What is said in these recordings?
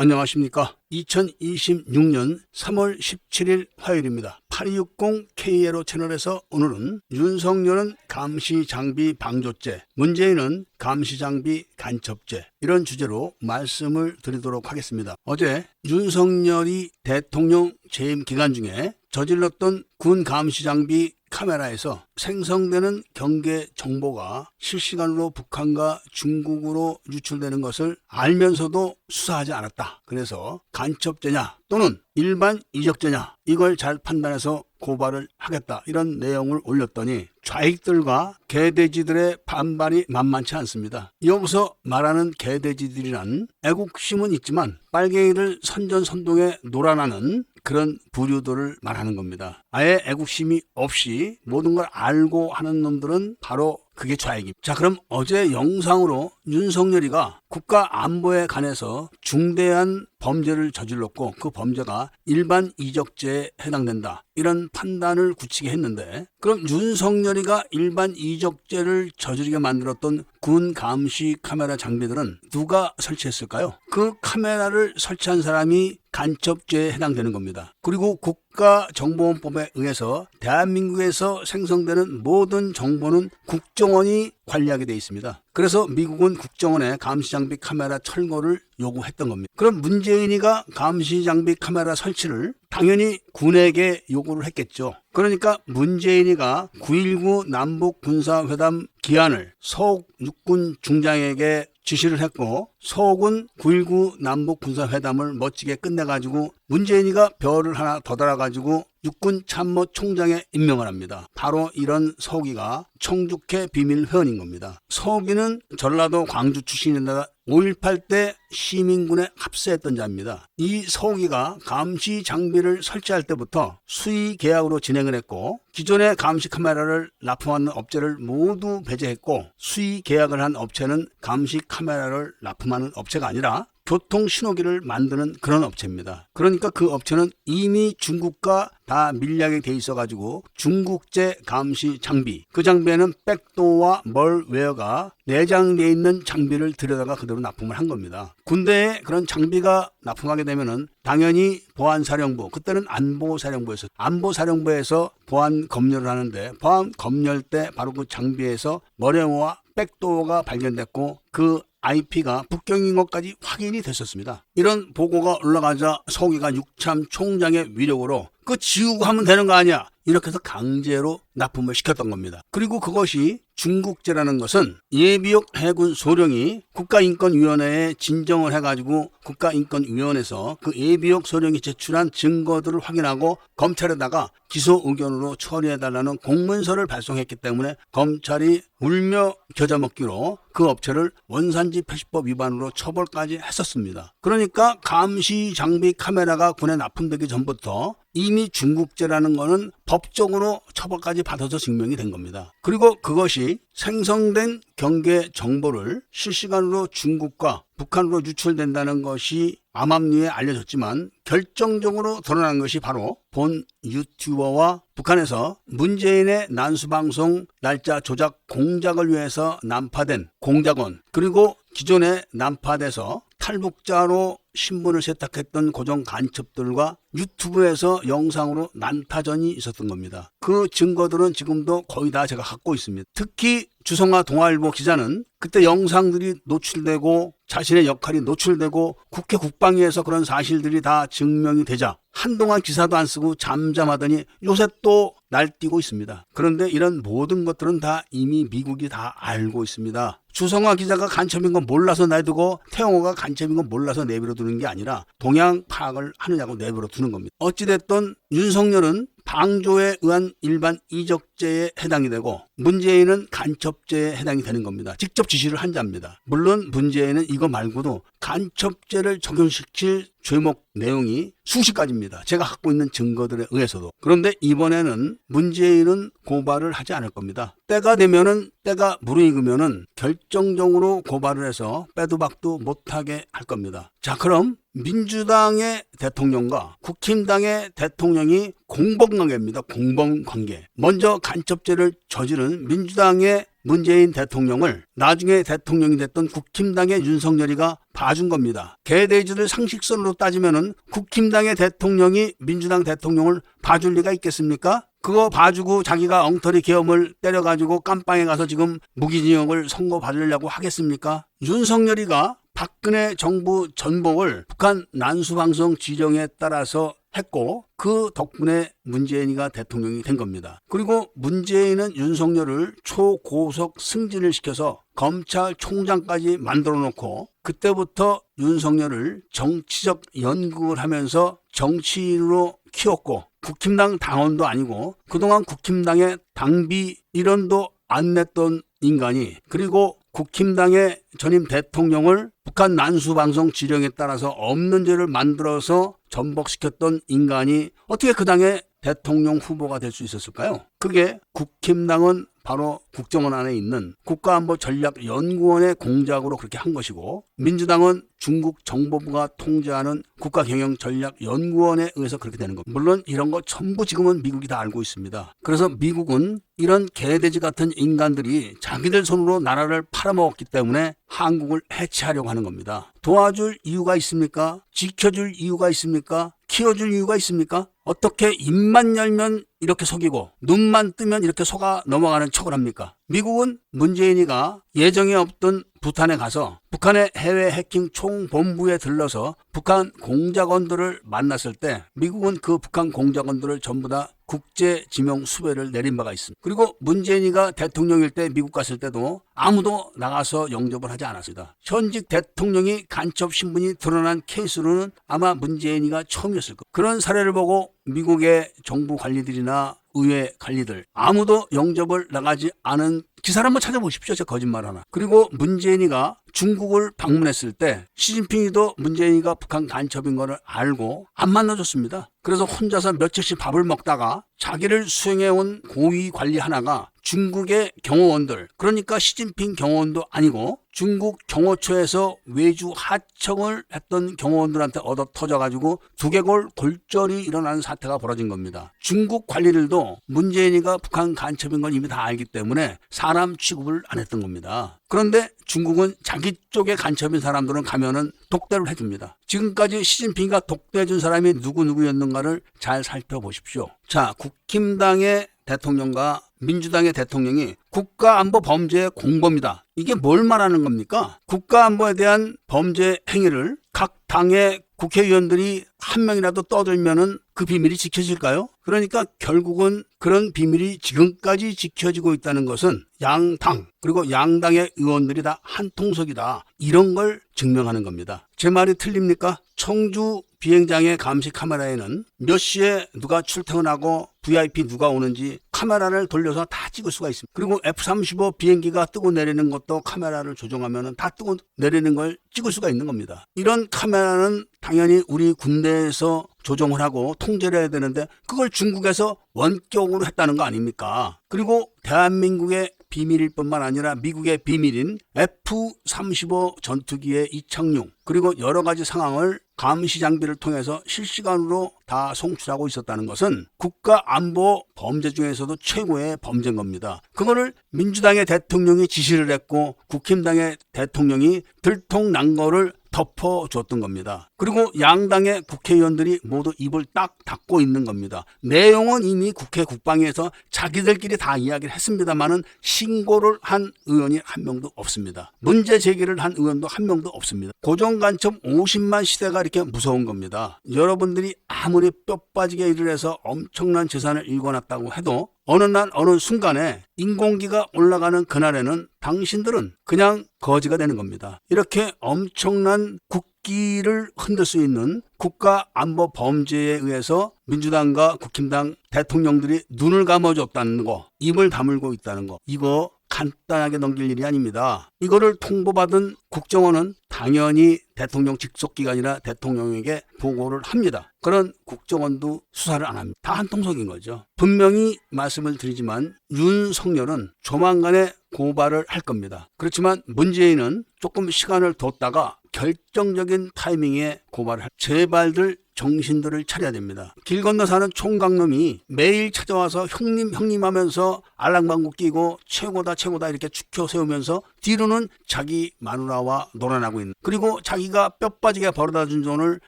안녕하십니까. 2026년 3월 17일 화요일입니다. 8260KLO 채널에서 오늘은 윤석열은 감시장비 방조죄, 문재인은 감시장비 간첩죄, 이런 주제로 말씀을 드리도록 하겠습니다. 어제 윤석열이 대통령 재임 기간 중에 저질렀던 군 감시장비 카메라에서 생성되는 경계 정보가 실시간으로 북한과 중국으로 유출되는 것을 알면서도 수사하지 않았다. 그래서 간첩죄냐 또는 일반 이적죄냐, 이걸 잘 판단해서 고발을 하겠다, 이런 내용을 올렸더니 좌익들과 개돼지들의 반발이 만만치 않습니다. 여기서 말하는 개돼지들이란 애국심은 있지만 빨갱이를 선전선동에 놀아나는 그런 부류들을 말하는 겁니다. 아예 애국심이 없이 모든 걸 알고 하는 놈들은 바로 그게 좌익입니다. 자, 그럼 어제 영상으로 윤석열이가 국가 안보에 관해서 중대한 범죄를 저질렀고 그 범죄가 일반 이적죄에 해당된다, 이런 판단을 굳히게 했는데, 그럼 윤석열이가 일반 이적죄를 저지르게 만들었던 군 감시 카메라 장비들은 누가 설치했을까요? 그 카메라를 설치한 사람이 간첩죄에 해당되는 겁니다. 그리고 국가정보원법에 의해서 대한민국에서 생성되는 모든 정보는 국정원이 관리하게 돼 있습니다. 그래서 미국은 국정원에 감시장비 카메라 철거를 요구했던 겁니다. 그럼 문재인이가 감시장비 카메라 설치를 당연히 군에게 요구를 했겠죠. 그러니까 문재인이가 9.19 남북군사회담 기한을 서욱 육군 중장에게 지시를 했고, 서욱은 9.19 남북군사회담을 멋지게 끝내가지고 문재인이가 별을 하나 더 달아가지고 육군 참모총장에 임명을 합니다. 바로 이런 서욱이가 청주회 비밀 회원인 겁니다. 서욱이는 전라도 광주 출신인데다 5.18 때 시민군에 합세했던 자입니다. 이 서욱이가 감시 장비를 설치할 때부터 수의 계약으로 진행을 했고, 기존의 감시 카메라를 납품하는 업체를 모두 배제했고, 수의 계약을 한 업체는 감시 카메라를 납품하는 업체가 아니라 교통 신호기를 만드는 그런 업체입니다. 그러니까 그 업체는 이미 중국과 다 밀약이 돼 있어가지고 중국제 감시 장비, 그 장비에는 백도어와 멀웨어가 내장되어 있는 장비를 들여다가 그대로 납품을 한 겁니다. 군대에 그런 장비가 납품하게 되면은 당연히 보안사령부, 그때는 안보사령부에서, 안보사령부에서 보안 검열을 하는데, 보안 검열 때 바로 그 장비에서 멀웨어와 백도어가 발견됐고 그 IP가 북경인 것까지 확인이 됐었습니다. 이런 보고가 올라가자 서욱이가 육참 총장의 위력으로 그 지우고 하면 되는 거 아니야, 이렇게 해서 강제로 납품을 시켰던 겁니다. 그리고 그것이 중국제라는 것은 예비역 해군 소령이 국가인권위원회에 진정을 해가지고 국가인권위원회에서 그 예비역 소령이 제출한 증거들을 확인하고 검찰에다가 기소 의견으로 처리해달라는 공문서를 발송했기 때문에 검찰이 울며 겨자 먹기로 그 업체를 원산지 표시법 위반으로 처벌까지 했었습니다. 그러니까 감시 장비 카메라가 군에 납품되기 전부터 이미 중국제라는 거는 법적으로 처벌까지 받아서 증명이 된 겁니다. 그리고 그것이 생성된 경계 정보를 실시간으로 중국과 북한으로 유출된다는 것이 암암리에 알려졌지만 결정적으로 드러난 것이 바로 본 유튜버와 북한에서 문재인의 난수방송 날짜 조작 공작을 위해서 난파된 공작원, 그리고 기존에 난파돼서 탈북자로 신분을 세탁했던 고정 간첩들과 유튜브에서 영상으로 난타전이 있었던 겁니다. 그 증거들은 지금도 거의 다 제가 갖고 있습니다. 특히 주성아 동아일보 기자는 그때 영상들이 노출되고 자신의 역할이 노출되고 국회 국방위에서 그런 사실들이 다 증명이 되자 한동안 기사도 안 쓰고 잠잠하더니 요새 또 날뛰고 있습니다. 그런데 이런 모든 것들은 다 이미 미국이 다 알고 있습니다. 주성아 기자가 간첩인 건 몰라서 내두고 태영호가 간첩인 건 몰라서 내버려 두는 게 아니라 동향 파악을 하느냐고 내버려 두는 겁니다. 어찌됐든 윤석열은 방조에 의한 일반 이적죄에 해당이 되고 문재인은 간첩죄에 해당이 되는 겁니다. 직접 지시를 한 자입니다. 물론 문재인은 이거 말고도 간첩죄를 적용시킬 죄목 내용이 수십 가지입니다. 제가 갖고 있는 증거들에 의해서도. 그런데 이번에는 문재인은 고발을 하지 않을 겁니다. 때가 되면은, 때가 무르익으면은 결정적으로 고발을 해서 빼도 박도 못하게 할 겁니다. 자, 그럼 민주당의 대통령과 국힘당의 대통령이 공범관계입니다. 공범관계. 먼저 간첩죄를 저지른 민주당의 문재인 대통령을 나중에 대통령이 됐던 국힘당의 윤석열이가 봐준 겁니다. 개돼지들 상식선으로 따지면은 국힘당의 대통령이 민주당 대통령을 봐줄 리가 있겠습니까? 그거 봐주고 자기가 엉터리 계엄을 때려가지고 깜빵에 가서 지금 무기징역을 선고받으려고 하겠습니까? 윤석열이가 박근혜 정부 전복을 북한 난수방송 지령에 따라서 했고 그 덕분에 문재인이가 대통령이 된 겁니다. 그리고 문재인은 윤석열을 초고속 승진을 시켜서 검찰총장까지 만들어 놓고 그때부터 윤석열을 정치적 연극을 하면서 정치인으로 키웠고 국힘당 당원도 아니고 그동안 국힘당의 당비 1원도 안 냈던 인간이 그리고 국힘당의 전임 대통령을 북한 난수방송 지령에 따라서 없는 죄를 만들어서 전복시켰던 인간이 어떻게 그 당의 대통령 후보가 될 수 있었을까요? 그게 국힘당은 바로 국정원 안에 있는 국가안보전략연구원의 공작으로 그렇게 한 것이고 민주당은 중국 정보부가 통제하는 국가경영전략연구원에 의해서 그렇게 되는 겁니다. 물론 이런 거 전부 지금은 미국이 다 알고 있습니다. 그래서 미국은 이런 개돼지 같은 인간들이 자기들 손으로 나라를 팔아먹었기 때문에 한국을 해체하려고 하는 겁니다. 도와줄 이유가 있습니까? 지켜줄 이유가 있습니까? 키워줄 이유가 있습니까? 어떻게 입만 열면 이렇게 속이고 눈만 뜨면 이렇게 속아 넘어가는 척을 합니까? 미국은 문재인이가 예정에 없던 부탄에 가서 북한의 해외 해킹 총본부에 들러서 북한 공작원들을 만났을 때 미국은 그 북한 공작원들을 전부 다 국제 지명 수배를 내린 바가 있습니다. 그리고 문재인이가 대통령일 때 미국 갔을 때도 아무도 나가서 영접을 하지 않았습니다. 현직 대통령이 간첩 신분이 드러난 케이스로는 아마 문재인이가 처음이었을 겁니다. 그런 사례를 보고 미국의 정부 관리들이나 의회 관리들 아무도 영접을 나가지 않은 기사를 한번 찾아보십시오. 제 거짓말 하나. 그리고 문재인이가 중국을 방문했을 때 시진핑이도 문재인이가 북한 간첩인 거를 알고 안 만나줬습니다. 그래서 혼자서 며칠씩 밥을 먹다가 자기를 수행해온 고위 관리 하나가 중국의 경호원들 그러니까 시진핑 경호원도 아니고 중국 경호처에서 외주 하청을 했던 경호원들한테 얻어 터져가지고 두개골 골절이 일어나는 사태가 벌어진 겁니다. 중국 관리들도 문재인이가 북한 간첩인 걸 이미 다 알기 때문에 사람 취급을 안 했던 겁니다. 그런데 중국은 자기 쪽에 간첩인 사람들은 가면은 독대를 해줍니다. 지금까지 시진핑이가 독대해준 사람이 누구였는가를 잘 살펴보십시오. 자, 국힘당의 대통령과 민주당의 대통령이 국가안보 범죄의 공범이다. 이게 뭘 말하는 겁니까? 국가안보에 대한 범죄 행위를 각 당의 국회의원들이 한 명이라도 떠들면은 그 비밀이 지켜질까요? 그러니까 결국은 그런 비밀이 지금까지 지켜지고 있다는 것은 양당 그리고 양당의 의원들이 다 한 통속이다. 이런 걸 증명하는 겁니다. 제 말이 틀립니까? 청주 비행장의 감시 카메라에는 몇 시에 누가 출퇴근하고 VIP 누가 오는지 카메라를 돌려서 다 찍을 수가 있습니다. 그리고 F-35 비행기가 뜨고 내리는 것도 카메라를 조정하면 다 뜨고 내리는 걸 찍을 수가 있는 겁니다. 이런 카메라는 당연히 우리 군대에서 조정을 하고 통제를 해야 되는데 그걸 중국에서 원격으로 했다는 거 아닙니까? 그리고 대한민국의 비밀일 뿐만 아니라 미국의 비밀인 F-35 전투기의 이착륙 그리고 여러 가지 상황을 감시 장비를 통해서 실시간으로 다 송출하고 있었다는 것은 국가안보 범죄 중에서도 최고의 범죄인 겁니다. 그거를 민주당의 대통령이 지시를 했고 국힘당의 대통령이 들통난 거를 덮어줬던 겁니다. 그리고 양당의 국회의원들이 모두 입을 딱 닫고 있는 겁니다. 내용은 이미 국회 국방위에서 자기들끼리 다 이야기를 했습니다만은 신고를 한 의원이 한 명도 없습니다. 문제 제기를 한 의원도 한 명도 없습니다. 고정간첩 50만 시대가 이렇게 무서운 겁니다. 여러분들이 아무리 뼈 빠지게 일을 해서 엄청난 재산을 일궈놨다고 해도 어느 날 어느 순간에 인공기가 올라가는 그날에는 당신들은 그냥 거지가 되는 겁니다. 이렇게 엄청난 국기를 흔들 수 있는 국가안보 범죄에 의해서 민주당과 국힘당 대통령들이 눈을 감아줬다는 거, 입을 다물고 있다는 거, 이거 간단하게 넘길 일이 아닙니다. 이거를 통보받은 국정원은 당연히 대통령 직속기관이나 대통령에게 보고를 합니다. 그런 국정원도 수사를 안 합니다. 다 한통속인 거죠. 분명히 말씀을 드리지만 윤석열은 조만간에 고발을 할 겁니다. 그렇지만 문재인은 조금 시간을 뒀다가 결정적인 타이밍에 고발을 할. 제발들 정신들을 차려야 됩니다. 길 건너 사는 총각놈이 매일 찾아와서 형님 형님 하면서 알랑방구 끼고 최고다 최고다 이렇게 축혀 세우면서 뒤로는 자기 마누라와 놀아나고 있는, 그리고 자기가 뼈 빠지게 벌어다 준 돈을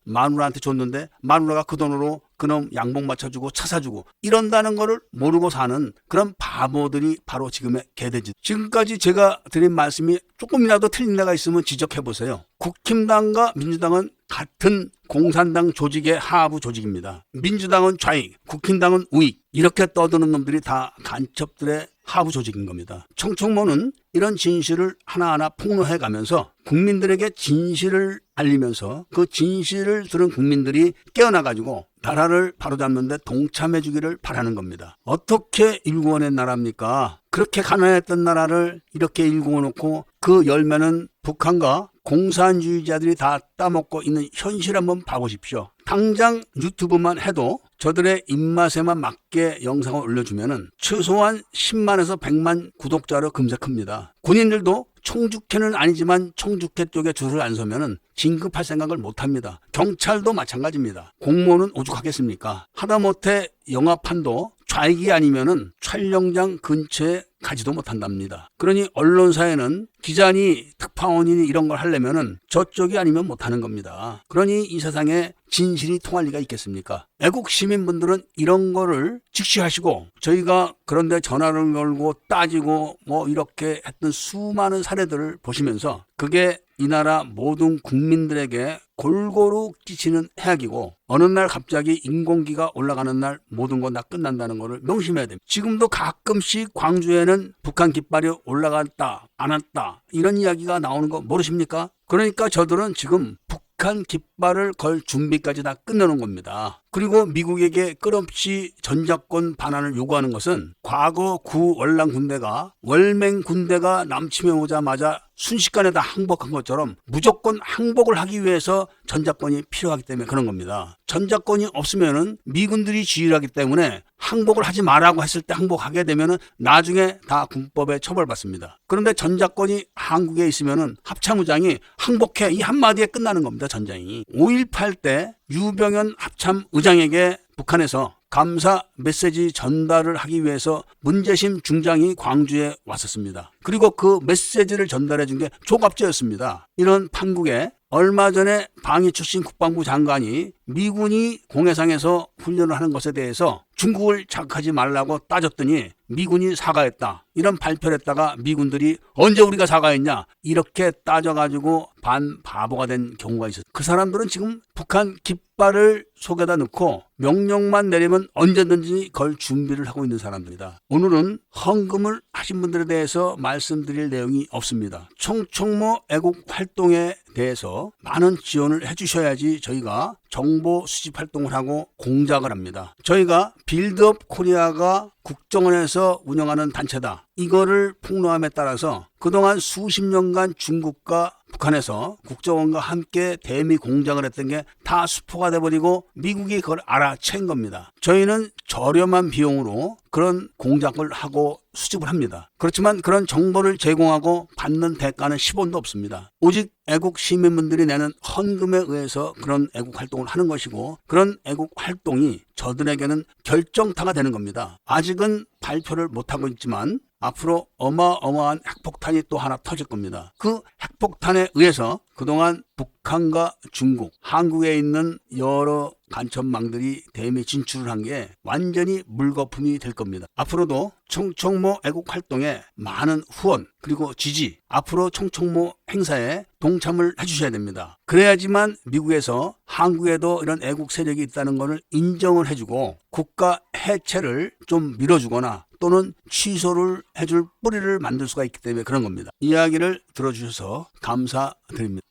마누라한테 줬는데 마누라가 그 돈으로 그놈 양복 맞춰주고 차 사주고 이런다는 거를 모르고 사는 그런 바보들이 바로 지금의 개돼지. 지금까지 제가 드린 말씀이 조금이라도 틀린 데가 있으면 지적해보세요. 국힘당과 민주당은 같은 공산당 조직의 하부 조직입니다. 민주당은 좌익, 국힘당은 우익, 이렇게 떠드는 놈들이 다 간첩들의 하부 조직인 겁니다. 청청모는 이런 진실을 하나하나 폭로해가면서 국민들에게 진실을 알리면서 그 진실을 들은 국민들이 깨어나가지고 나라를 바로잡는 데 동참해 주기를 바라는 겁니다. 어떻게 일구어낸 나라입니까? 그렇게 가난했던 나라를 이렇게 일구어 놓고 그 열매는 북한과 공산주의자들이 다 따먹고 있는 현실 한번 봐보십시오. 당장 유튜브만 해도 저들의 입맛에만 맞게 영상을 올려주면은 최소한 10만에서 100만 구독자로 금세큽니다. 군인들도 총주캐는 아니지만 총주캐 쪽에 줄을 안 서면은 진급할 생각을 못합니다. 경찰도 마찬가지입니다. 공무원은 오죽하겠습니까? 하다못해 영화판도 좌익이 아니면은 촬영장 근처에 가지도 못한답니다. 그러니 언론사에는 기자니 특파원이니 이런 걸 하려면은 저쪽이 아니면 못하는 겁니다. 그러니 이 세상에 진실이 통할 리가 있겠습니까? 애국 시민분들은 이런 거를 직시하시고, 저희가 그런데 전화를 걸고 따지고 뭐 이렇게 했던 수많은 사례들을 보시면서 그게 이 나라 모든 국민들에게 골고루 끼치는 해악이고, 어느 날 갑자기 인공기가 올라가는 날 모든 건 다 끝난다는 것을 명심해야 됩니다. 지금도 가끔씩 광주에는 북한 깃발이 올라갔다 안 왔다 이런 이야기가 나오는 거 모르십니까? 그러니까 저들은 지금 북한 깃발을 걸 준비까지 다 끝내놓은 겁니다. 그리고 미국에게 끝없이 전작권 반환을 요구하는 것은 과거 구월랑 군대가 월맹 군대가 남침해 오자마자 순식간에 다 항복한 것처럼 무조건 항복을 하기 위해서 전작권이 필요하기 때문에 그런 겁니다. 전작권이 없으면은 미군들이 지휘를 하기 때문에 항복을 하지 말라고 했을 때 항복하게 되면은 나중에 다 군법에 처벌받습니다. 그런데 전작권이 한국에 있으면은 합참의장이 항복해 이 한마디에 끝나는 겁니다. 전장이. 5.18 때 유병현 합참의장에게 북한에서 감사 메시지 전달을 하기 위해서 문재심 중장이 광주에 왔었습니다. 그리고 그 메시지를 전달해 준 게 조갑제였습니다. 이런 판국에 얼마 전에 방위 출신 국방부 장관이 미군이 공해상에서 훈련을 하는 것에 대해서 중국을 자극하지 말라고 따졌더니 미군이 사과했다. 이런 발표를 했다가 미군들이 언제 우리가 사과했냐 이렇게 따져가지고 반바보가 된 경우가 있었어요. 그 사람들은 지금 북한 깃발을 속에다 넣고 명령만 내리면 언제든지 걸 준비를 하고 있는 사람들이다. 오늘은 헌금을 하신 분들에 대해서 말씀드릴 내용이 없습니다. 총총모 애국 활동에 대해서 많은 지원을 해주셔야지 저희가 정보 수집 활동을 하고 공작을 합니다. 저희가 빌드업 코리아가 국정원에서 운영하는 단체다. 이거를 폭로함에 따라서 그동안 수십 년간 중국과 북한에서 국정원과 함께 대미 공작을 했던 게 다 수포가 돼버리고 미국이 그걸 알아챈 겁니다. 저희는 저렴한 비용으로 그런 공작을 하고 수집을 합니다. 그렇지만 그런 정보를 제공하고 받는 대가는 10원도 없습니다. 오직 애국 시민분들이 내는 헌금에 의해서 그런 애국 활동을 하는 것이고, 그런 애국 활동이 저들에게는 결정타가 되는 겁니다. 아직은 발표를 못하고 있지만 앞으로 어마어마한 핵폭탄이 또 하나 터질 겁니다. 그 핵폭탄에 의해서 그동안 북한과 중국, 한국에 있는 여러 간첩망들이 대미 진출을 한 게 완전히 물거품이 될 겁니다. 앞으로도 총총모 애국 활동에 많은 후원 그리고 지지, 앞으로 총총모 행사에 동참을 해주셔야 됩니다. 그래야지만 미국에서 한국에도 이런 애국 세력이 있다는 것을 인정을 해주고 국가 해체를 좀 밀어주거나 또는 취소를 해줄 뿌리를 만들 수가 있기 때문에 그런 겁니다. 이야기를 들어주셔서 감사드립니다.